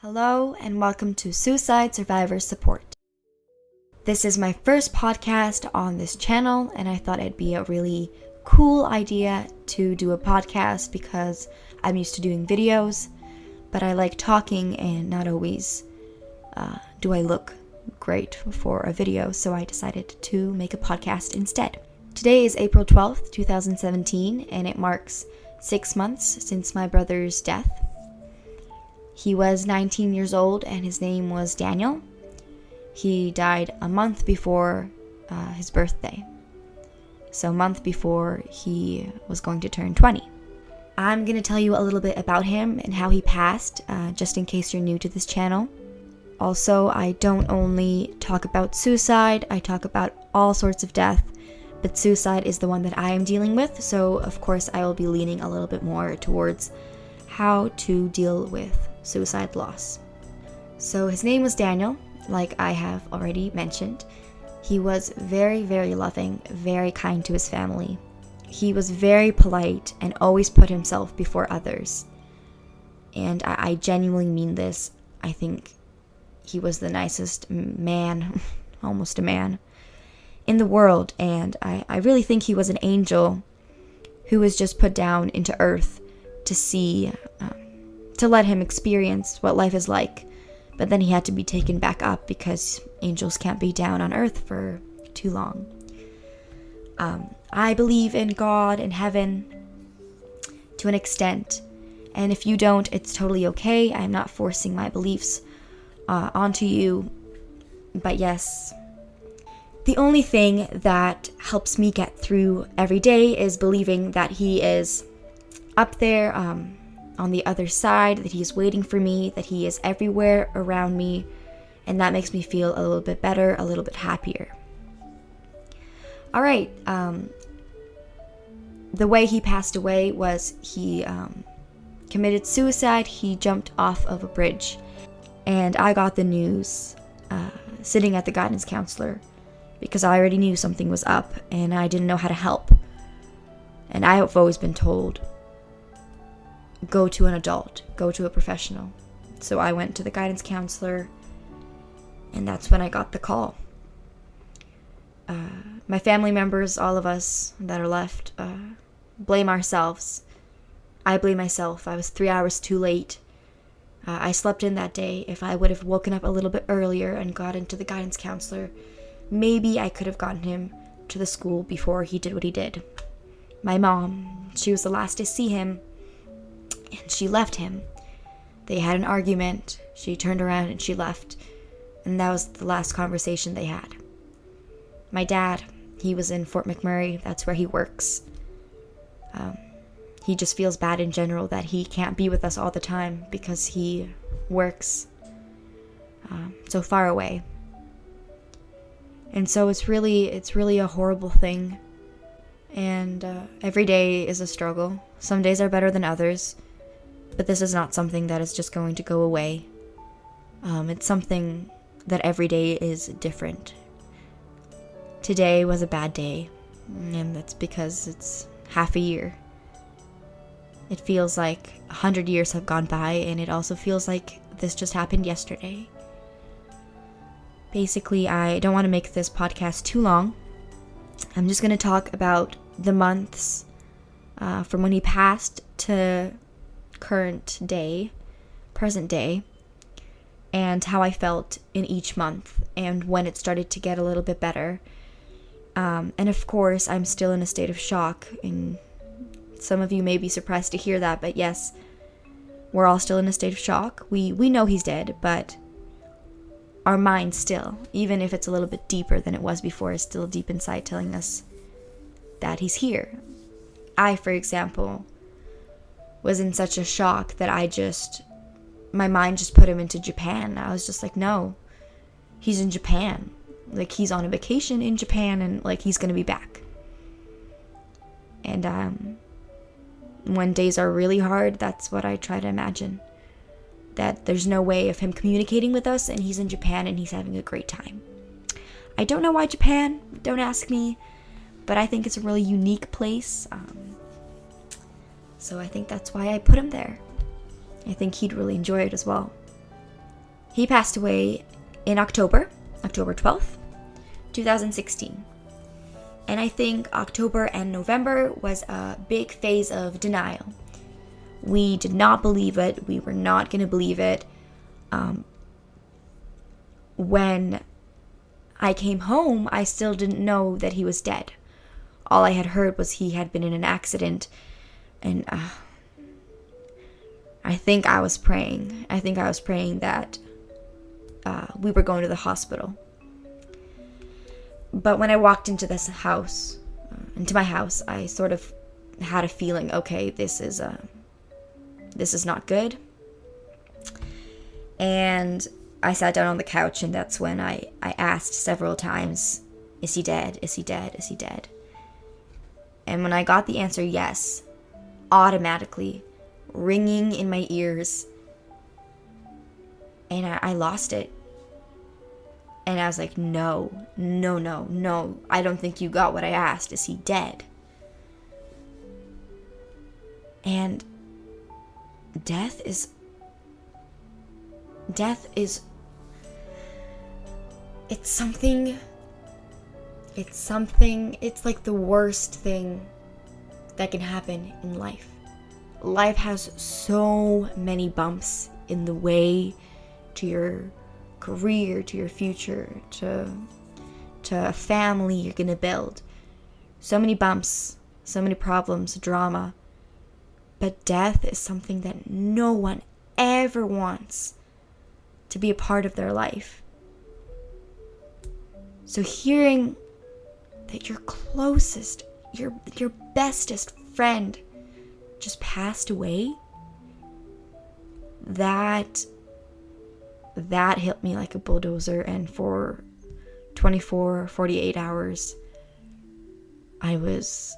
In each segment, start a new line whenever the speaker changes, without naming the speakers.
Hello and welcome to Suicide Survivor Support. This is my first podcast on this channel and I thought it'd be a really cool idea to do a podcast because I'm used to doing videos, but I like talking and not always do I look great for a video, so I decided to make a podcast instead. Today is April 12th, 2017, and it marks 6 months since my brother's death. He was 19 years old and his name was Daniel. He died a month before his birthday. So a month before he was going to turn 20. I'm going to tell you a little bit about him and how he passed, just in case you're new to this channel. Also, I don't only talk about suicide, I talk about all sorts of death, but suicide is the one that I am dealing with, so of course I will be leaning a little bit more towards how to deal with suicide loss. So his name was Daniel, like I have already mentioned. He was very, very loving, very kind to his family. He was very polite and always put himself before others. And I genuinely mean this. I think he was the nicest man, almost a man, in the world. And I really think he was an angel who was just put down into earth to see, to let him experience what life is like. But then he had to be taken back up because angels can't be down on earth for too long. I believe in God and heaven to an extent. And if you don't, it's totally okay. I'm not forcing my beliefs onto you. But yes, the only thing that helps me get through every day is believing that he is up there, on the other side, that he's waiting for me, that he is everywhere around me, and that makes me feel a little bit better, a little bit happier. Alright, the way he passed away was he committed suicide. He jumped off of a bridge, and I got the news sitting at the guidance counselor because I already knew something was up and I didn't know how to help. And I have always been told, go to an adult, go to a professional. So I went to the guidance counselor, and that's when I got the call. My family members, all of us that are left, blame ourselves. I blame myself. I was 3 hours too late. I slept in that day. If I would have woken up a little bit earlier and got into the guidance counselor, maybe I could have gotten him to the school before he did what he did. My mom, she was the last to see him, and she left him. They had an argument. She turned around and she left. And that was the last conversation they had. My dad, he was in Fort McMurray. That's where he works. He just feels bad in general that he can't be with us all the time because he works so far away. And so it's really a horrible thing. And every day is a struggle. Some days are better than others. But this is not something that is just going to go away. It's something that every day is different. Today was a bad day, and that's because it's half a year. It feels like 100 years have gone by, and it also feels like this just happened yesterday. Basically, I don't want to make this podcast too long. I'm just going to talk about the months from when he passed to present day, and how I felt in each month and when it started to get a little bit better. And of course, I'm still in a state of shock, and some of you may be surprised to hear that, but yes, we're all still in a state of shock. We know he's dead, but our mind still, even if it's a little bit deeper than it was before, is still deep inside telling us that he's here. I, for example, was in such a shock that my mind just put him into Japan. I was just like, no, he's in Japan. Like, he's on a vacation in Japan, and like, he's gonna be back. And when days are really hard, that's what I try to imagine. That there's no way of him communicating with us, and he's in Japan and he's having a great time. I don't know why Japan, don't ask me, but I think it's a really unique place. So I think that's why I put him there. I think he'd really enjoy it as well. He passed away in October 12th, 2016. And I think October and November was a big phase of denial. We did not believe it. We were not going to believe it. When I came home, I still didn't know that he was dead. All I had heard was he had been in an accident. And I think I was praying. I think I was praying that we were going to the hospital. But when I walked into this house, into my house, I sort of had a feeling, okay, this is not good. And I sat down on the couch, and that's when I asked several times, is he dead? Is he dead? Is he dead? And when I got the answer yes, automatically, ringing in my ears, and I lost it. And I was like, no, I don't think you got what I asked. Is he dead? And death is, it's something, it's like the worst thing that can happen in life. Life has so many bumps in the way to your career, to your future, to a family you're gonna build. So many bumps, so many problems, drama. But death is something that no one ever wants to be a part of their life. So hearing that your closest, your bestest friend just passed away, that hit me like a bulldozer. And for 48 hours, it was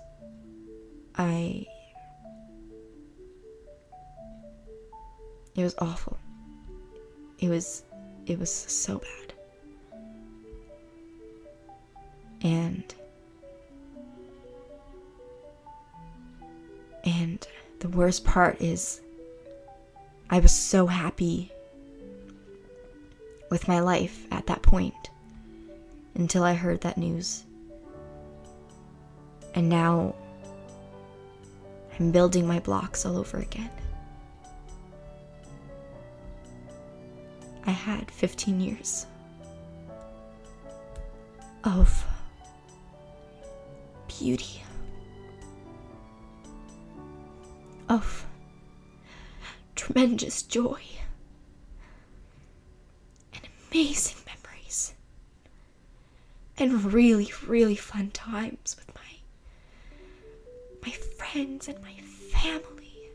awful. It was so bad. And the worst part is I was so happy with my life at that point until I heard that news. And now I'm building my blocks all over again. I had 15 years of beauty, of tremendous joy, and amazing memories, and really, really fun times with my friends and my family.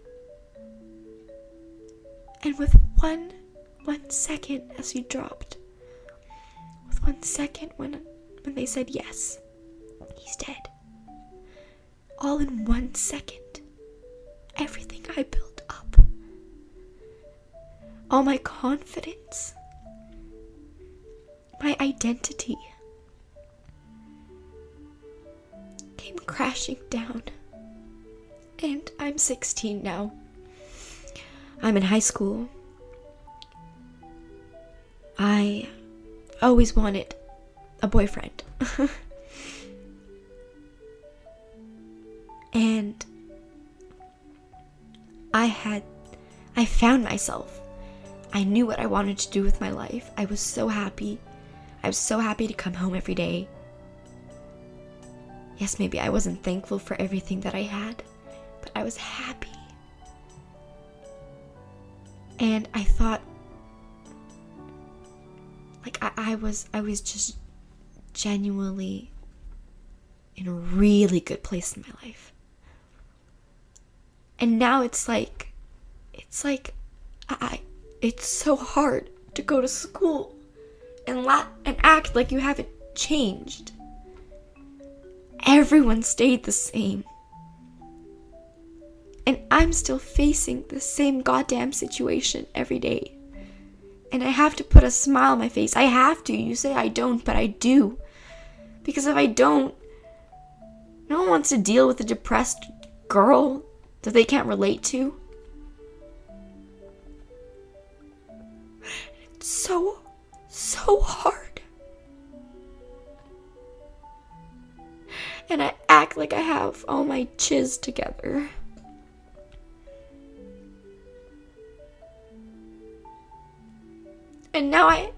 And with one second as you dropped, with 1 second when they said yes, he's dead, all in 1 second, everything I built up, all my confidence, my identity, came crashing down. And I'm 16 now. I'm in high school. I always wanted a boyfriend. And I found myself. I knew what I wanted to do with my life. I was so happy. I was so happy to come home every day. Yes, maybe I wasn't thankful for everything that I had, but I was happy. And I thought, like, I was just genuinely in a really good place in my life. And now it's so hard to go to school and act like you haven't changed. Everyone stayed the same. And I'm still facing the same goddamn situation every day. And I have to put a smile on my face. I have to. You say I don't, but I do. Because if I don't, no one wants to deal with a depressed girl that they can't relate to. It's so hard. And I act like I have all my chiz together. And now I